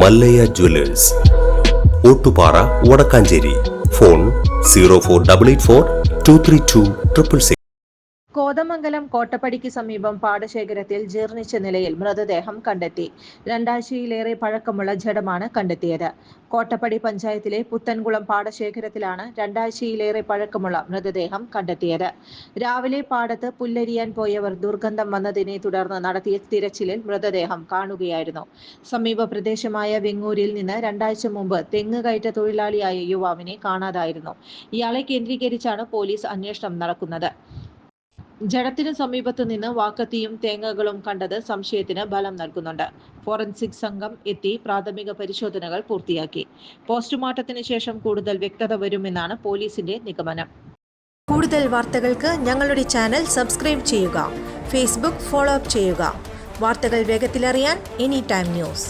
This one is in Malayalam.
മല്ലയ്യ ജ്വല്ലേഴ്സ്, ഓട്ടുപാറ, വടക്കാഞ്ചേരി. ഫോൺ 04884 232 666. കോതമംഗലം കോട്ടപ്പടിക്ക് സമീപം പാടശേഖരത്തിൽ ജീർണിച്ച നിലയിൽ മൃതദേഹം കണ്ടെത്തി. രണ്ടാഴ്ചയിലേറെ പഴക്കമുള്ള ജഡമാണ് കണ്ടെത്തിയത്. കോട്ടപ്പടി പഞ്ചായത്തിലെ പുത്തൻകുളം പാടശേഖരത്തിലാണ് രണ്ടാഴ്ചയിലേറെ പഴക്കമുള്ള മൃതദേഹം കണ്ടെത്തിയത്. രാവിലെ പാടത്ത് പുല്ലരിയാൻ പോയവർ ദുർഗന്ധം വന്നതിനെ തുടർന്ന് നടത്തിയ തിരച്ചിലിൽ മൃതദേഹം കാണുകയായിരുന്നു. സമീപ പ്രദേശമായ വെങ്ങൂരിൽ നിന്ന് രണ്ടാഴ്ച മുമ്പ് തെങ്ങ് കയറ്റ തൊഴിലാളിയായ യുവാവിനെ കാണാതായിരുന്നു. ഇയാളെ കേന്ദ്രീകരിച്ചാണ് പോലീസ് അന്വേഷണം നടക്കുന്നത്. ജഡത്തിനു സമീപത്തു നിന്ന് വാക്കത്തിയും തേങ്ങകളും കണ്ടത് സംശയത്തിന് ബലം നൽകുന്നുണ്ട്. ഫോറൻസിക് സംഘം എത്തി പ്രാഥമിക പരിശോധനകൾ പൂർത്തിയാക്കി. പോസ്റ്റ്മോർട്ടത്തിന് ശേഷം കൂടുതൽ വ്യക്തത വരുമെന്നാണ് പോലീസിന്റെ നിഗമനം. കൂടുതൽ വാർത്തകൾക്ക് ഞങ്ങളുടെ ചാനൽ സബ്സ്ക്രൈബ് ചെയ്യുക. ഫേസ്ബുക്ക് ഫോളോ അപ്പ് ചെയ്യുക. വാർത്തകൾ വേഗത്തിലറിയാൻ എനി ടൈം ന്യൂസ്.